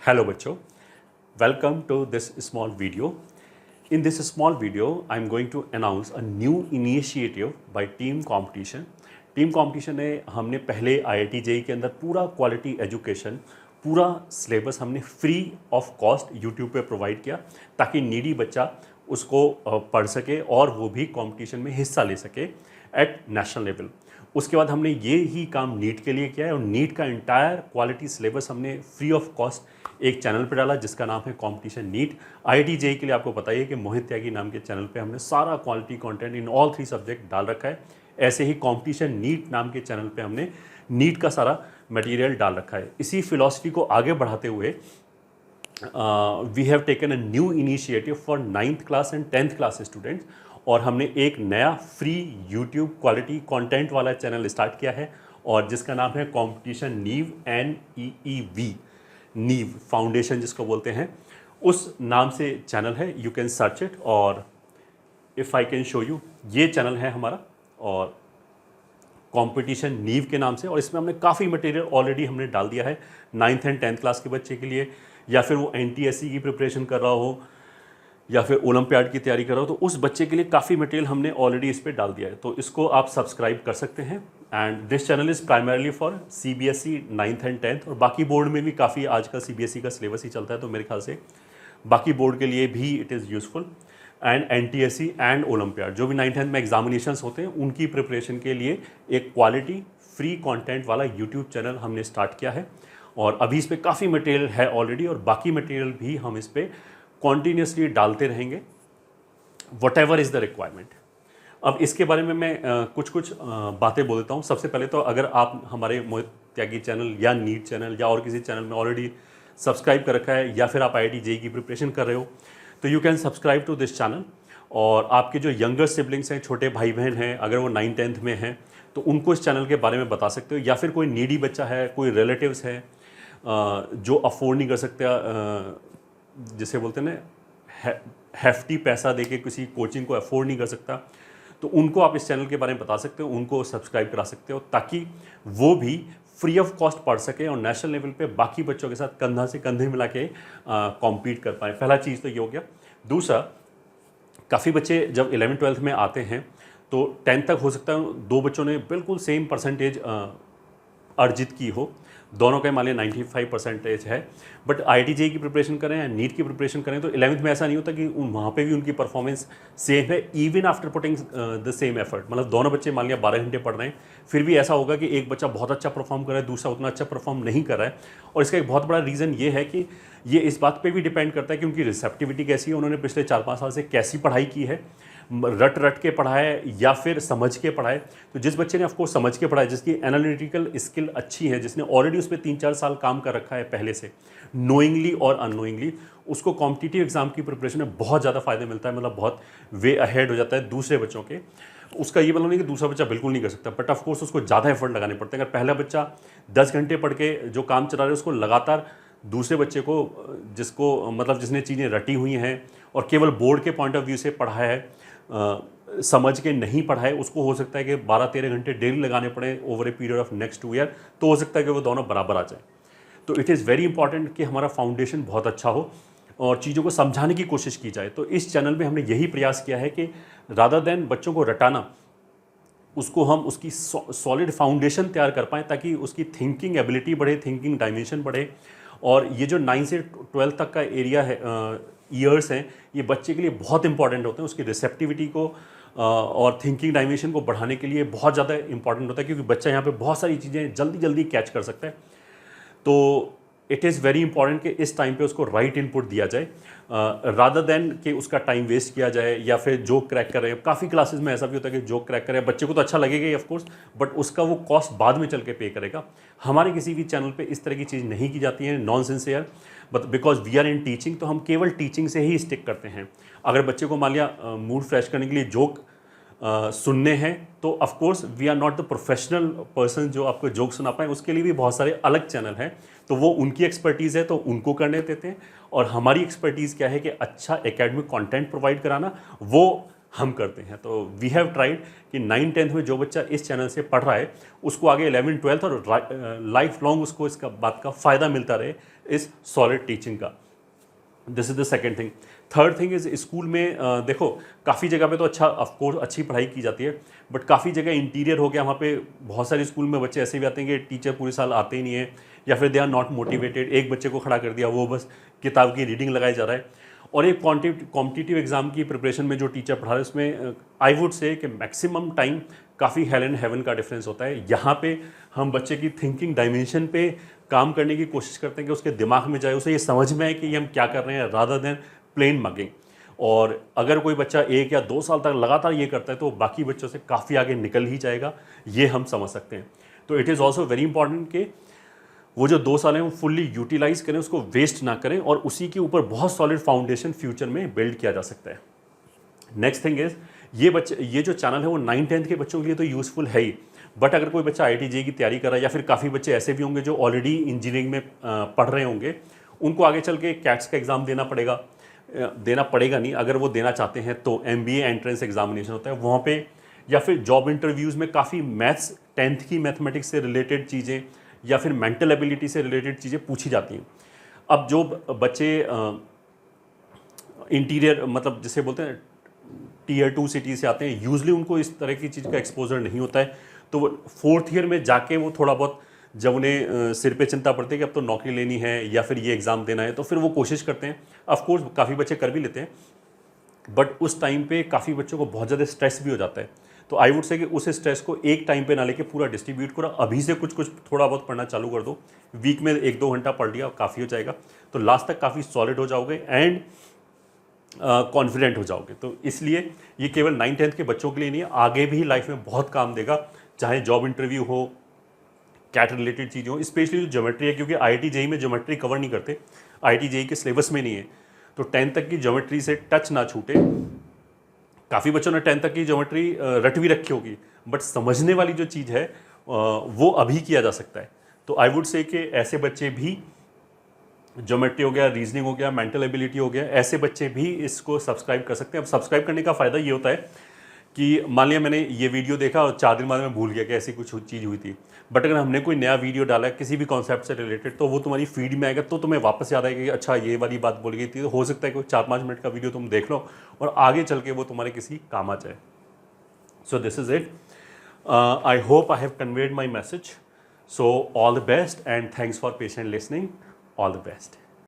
Hello बच्चों, welcome to this small video. In this small video, I'm going to announce a new initiative by Team Competition. Team competition ने हमने पहले IIT JEE के अंदर पूरा quality education, पूरा syllabus हमने फ्री ऑफ कॉस्ट यूट्यूब पे प्रोवाइड किया ताकि नीडी बच्चा उसको पढ़ सके और वो भी कंपटीशन में हिस्सा ले सके एट नेशनल लेवल। उसके बाद हमने ये ही काम नीट के लिए किया है और नीट का इंटायर क्वालिटी सिलेबस हमने फ्री ऑफ कॉस्ट एक चैनल पे डाला जिसका नाम है कंपटीशन नीट। IIT JEE के लिए आपको बताइए कि मोहित त्यागी नाम के चैनल पे हमने सारा quality content in all 3 subject डाल रखा है। ऐसे ही कंपटीशन नीट नाम के चैनल पे हमने नीट का सारा मटेरियल डाल रखा है। इसी फिलॉसफी को आगे बढ़ाते हुए we have taken a new initiative for 9th class and 10th class students और हमने एक नया फ्री यूट्यूब क्वालिटी कंटेंट वाला चैनल स्टार्ट किया है और जिसका नाम है कंपटीशन नीव NEEV, नीव फाउंडेशन जिसको बोलते हैं, उस नाम से चैनल है। यू कैन सर्च इट और if I can show you, ये चैनल है हमारा और कंपटीशन नीव के नाम से। और इसमें हमने काफ़ी मटेरियल ऑलरेडी हमने डाल दिया है 9th एंड 10th क्लास के बच्चे के लिए, या फिर वो NTSE की प्रिपरेशन कर रहा हो या फिर ओलंपियाड की तैयारी कर रहा हो, तो उस बच्चे के लिए काफ़ी मटेरियल हमने ऑलरेडी इस पर डाल दिया है। तो इसको आप सब्सक्राइब कर सकते हैं। And this channel is primarily for CBSE 9th and 10th और बाकी बोर्ड में भी काफ़ी आजकल CBSE का सिलेबस ही चलता है, तो मेरे ख्याल से बाकी बोर्ड के लिए भी it is useful. And NTSE and olympiad जो भी 9th 10th में एग्जामिनेशंस होते हैं उनकी प्रिपरेशन के लिए एक क्वालिटी फ्री कंटेंट वाला यूट्यूब चैनल हमने स्टार्ट किया है और अभी इस पर काफ़ी मटेरियल है ऑलरेडी और बाकी मटेरियल भी हम इस पर कॉन्टीन्यूसली डालते रहेंगे what ever is the requirement. अब इसके बारे में मैं कुछ बातें बोल देता हूँ। सबसे पहले तो अगर आप हमारे मोहित त्यागी चैनल या नीट चैनल या और किसी चैनल में ऑलरेडी सब्सक्राइब कर रखा है या फिर आप IIT JEE की प्रिपरेशन कर रहे हो तो you can subscribe to this channel. और आपके जो यंगर सिबलिंग्स हैं, छोटे भाई बहन हैं, अगर वो 9th 10th में हैं तो उनको इस चैनल के बारे में बता सकते हो, या फिर कोई नीडी बच्चा है, कोई रिलेटिव्स है जो अफोर्ड नहीं कर सकता, जिसे बोलते हैं ना हेफ्टी पैसा देके किसी कोचिंग को अफोर्ड नहीं कर सकता, तो उनको आप इस चैनल के बारे में बता सकते हो, उनको सब्सक्राइब करा सकते हो ताकि वो भी फ्री ऑफ कॉस्ट पढ़ सके और नेशनल लेवल पे बाकी बच्चों के साथ कंधा से कंधे मिला के कॉम्पीट कर पाए। पहला चीज़ तो ये हो गया। दूसरा, काफ़ी बच्चे जब 11th 12th में आते हैं तो 10th तक हो सकता है 2 बच्चों ने बिल्कुल सेम परसेंटेज अर्जित की हो, दोनों का मान लिया 95% है, बट IIT JEE की प्रिपरेशन करें या नीट की प्रिपरेशन करें तो 11th में ऐसा नहीं होता कि वहाँ पे भी उनकी परफॉर्मेंस सेम है even after putting the same effort. मतलब दोनों बच्चे मान लिया 12 घंटे पढ़ रहे हैं, फिर भी ऐसा होगा कि एक बच्चा बहुत अच्छा परफॉर्म कर रहा है, दूसरा उतना अच्छा परफॉर्म नहीं कर रहा है। और इसका एक बहुत बड़ा रीज़न ये है कि ये इस बात पर भी डिपेंड करता है कि उनकी रिसेप्टिविटी कैसी है, उन्होंने पिछले 4-5 साल से कैसी पढ़ाई की है, रट के पढ़ा है या फिर समझ के पढ़ा है। तो जिस बच्चे ने ऑफकोर्स समझ के पढ़ा है, जिसकी एनालिटिकल स्किल अच्छी है, जिसने ऑलरेडी उस पर 3-4 साल काम कर रखा है पहले से, नोइंगली और अननोइंगली, उसको कॉम्पिटिटिव एग्जाम की प्रिपरेशन में बहुत ज़्यादा फायदा मिलता है, मतलब बहुत वे अहेड हो जाता है दूसरे बच्चों के। उसका ये मतलब नहीं कि दूसरा बच्चा बिल्कुल नहीं कर सकता, बट ऑफकोर्स उसको ज़्यादा एफर्ट लगाने पड़ते हैं। अगर पहला बच्चा 10 घंटे पढ़ के जो काम चला रहा है उसको लगातार दूसरे बच्चे को, जिसको मतलब जिसने चीज़ें रटी हुई हैं और केवल बोर्ड के पॉइंट ऑफ व्यू से पढ़ा है, समझ के नहीं पढ़ा है, उसको हो सकता है कि 12-13 घंटे डेली लगाने पड़े over a period of next 2 year, तो हो सकता है कि वो दोनों बराबर आ जाए। तो इट इज़ वेरी इंपॉर्टेंट कि हमारा फाउंडेशन बहुत अच्छा हो और चीज़ों को समझाने की कोशिश की जाए। तो इस चैनल में हमने यही प्रयास किया है कि रादर देन बच्चों को रटाना, उसको हम उसकी सॉलिड फाउंडेशन तैयार कर पाएँ ताकि उसकी थिंकिंग एबिलिटी बढ़े, थिंकिंग डायमेंशन बढ़े। और ये जो 9 से 12 तक का एरिया है, ईयर्स हैं, ये बच्चे के लिए बहुत इंपॉर्टेंट होते हैं। उसकी रिसेप्टिविटी को और थिंकिंग डायमेंशन को बढ़ाने के लिए बहुत ज़्यादा इंपॉर्टेंट होता है, क्योंकि बच्चा यहाँ पे बहुत सारी चीज़ें जल्दी जल्दी कैच कर सकता है। तो इट इज़ वेरी इंपॉर्टेंट कि इस टाइम पे उसको राइट इनपुट दिया जाए रादर देन कि उसका टाइम वेस्ट किया जाए या फिर जोक क्रैक कर रहे हैं। काफ़ी क्लासेस में ऐसा भी होता है कि जोक क्रैक करे, बच्चे को तो अच्छा लगेगा ही ऑफकोर्स, बट उसका वो कॉस्ट बाद में चल के पे करेगा। हमारे किसी भी चैनल पे इस तरह की चीज़ नहीं की जाती है, non sincere, but because we are in teaching, तो हम केवल टीचिंग से ही स्टिक करते हैं। अगर बच्चे को मान लिया मूड फ्रेश करने के लिए जोक सुनने हैं तो of course we are not the professional person जो आपको जोक सुना पाए, उसके लिए भी बहुत सारे अलग चैनल हैं, तो वो उनकी एक्सपर्टीज़ है तो उनको करने देते हैं। और हमारी एक्सपर्टीज़ क्या है कि अच्छा एकेडमिक कंटेंट प्रोवाइड कराना, वो हम करते हैं। तो वी हैव ट्राइड कि 9th-10th में जो बच्चा इस चैनल से पढ़ रहा है उसको आगे 11th-12th और लाइफ लॉन्ग उसको इसका बात का फ़ायदा मिलता रहे इस सॉलिड टीचिंग का। This is the second thing. Third thing is school में देखो काफ़ी जगह पे तो अच्छा ऑफकोर्स अच्छी पढ़ाई की जाती है, बट काफ़ी जगह इंटीरियर हो गया, वहाँ पे बहुत सारे स्कूल में बच्चे ऐसे भी आते हैं कि टीचर पूरे साल आते ही नहीं है, या फिर दे आर नॉट मोटिवेटेड। एक बच्चे को खड़ा कर दिया, वो बस किताब की रीडिंग लगाया जा रहा है। और एक कॉम्पिटिटिव एग्जाम की प्रिपरेशन में जो टीचर पढ़ा रहे हैं उसमें आई वुड से कि मैक्सिमम टाइम काफ़ी हेल एंड हेवन का डिफरेंस होता है। यहाँ पे हम बच्चे की थिंकिंग डायमेंशन पे काम करने की कोशिश करते हैं कि उसके दिमाग में जाए, उसे ये समझ में आए कि ये हम क्या कर रहे हैं, रादर देन प्लेन मगिंग। और अगर कोई बच्चा 1 या 2 साल तक लगातार ये करता है तो बाकी बच्चों से काफ़ी आगे निकल ही जाएगा, ये हम समझ सकते हैं। तो it is also very important कि वो जो 2 साल हैं वो फुल्ली यूटिलाइज करें, उसको वेस्ट ना करें, और उसी के ऊपर बहुत सॉलिड फाउंडेशन फ्यूचर में बिल्ड किया जा सकता है। नेक्स्ट थिंग इज ये जो चैनल है वो 9th-10th के बच्चों के लिए तो यूज़फुल है ही, बट अगर कोई बच्चा IIT JEE की तैयारी कर रहा है, या फिर काफ़ी बच्चे ऐसे भी होंगे जो ऑलरेडी इंजीनियरिंग में पढ़ रहे होंगे, उनको आगे चल के कैट्स का एग्ज़ाम देना पड़ेगा नहीं, अगर वो देना चाहते हैं तो MBA एंट्रेंस एग्जामिनेशन होता है वहाँ पे, या फिर जॉब इंटरव्यूज़ में काफ़ी मैथ्स 10th की मैथमेटिक्स से रिलेटेड चीज़ें या फिर मेंटल एबिलिटी से रिलेटेड चीज़ें पूछी जाती हैं। अब जो बच्चे इंटीरियर मतलब जिसे बोलते हैं Tier 2 सिटी से आते हैं, यूजली उनको इस तरह की चीज़ का एक्सपोजर नहीं होता है, तो वो 4th ईयर में जाके वो थोड़ा बहुत जब उन्हें सिर पे चिंता पड़ती है कि अब तो नौकरी लेनी है या फिर ये एग्ज़ाम देना है, तो फिर वो कोशिश करते हैं। ऑफकोर्स काफ़ी बच्चे कर भी लेते हैं, बट उस टाइम पे काफ़ी बच्चों को बहुत ज़्यादा स्ट्रेस भी हो जाता है। तो आई वुड से कि उस स्ट्रेस को एक टाइम पे ना लेके पूरा डिस्ट्रीब्यूट करो, अभी से कुछ कुछ थोड़ा बहुत पढ़ना चालू कर दो, वीक में 1-2 घंटा पढ़ लिया काफ़ी हो जाएगा, तो लास्ट तक काफ़ी सॉलिड हो जाओगे एंड कॉन्फिडेंट हो जाओगे। तो इसलिए ये केवल 9th-10th के बच्चों के लिए नहीं है, आगे भी लाइफ में बहुत काम देगा, चाहे जॉब इंटरव्यू हो, कैट रिलेटेड चीज़ें हो, स्पेशली जो ज्योमेट्री है, क्योंकि IIT JEE में ज्योमेट्री कवर नहीं करते, IIT JEE के सिलेबस में नहीं है, तो 10th तक की ज्योमेट्री से टच ना छूटे। काफ़ी बच्चों ने 10th तक की ज्योमेट्री रट भी रखी होगी, बट समझने वाली जो चीज़ है वो अभी किया जा सकता है। तो आई वुड से कि ऐसे बच्चे भी, ज्योमेट्री हो गया, रीजनिंग हो गया, मेंटल एबिलिटी हो गया, ऐसे बच्चे भी इसको सब्सक्राइब कर सकते हैं। अब सब्सक्राइब करने का फ़ायदा ये होता है कि मान लिया मैंने ये वीडियो देखा और 4 दिन बाद मैं भूल गया कि ऐसी कुछ चीज़ हुई थी, बट अगर हमने कोई नया वीडियो डाला है किसी भी कॉन्सेप्ट से रिलेटेड, तो वो तुम्हारी फीड में आएगा, तो तुम्हें वापस याद आएगा कि अच्छा ये वाली बात बोली गई थी। तो हो सकता है कि 4-5 मिनट का वीडियो तुम देख लो और आगे चल के वो तुम्हारे किसी काम आ जाए। So this is it. I hope I have conveyed my message. So all the best and thanks for patient listening. All the best.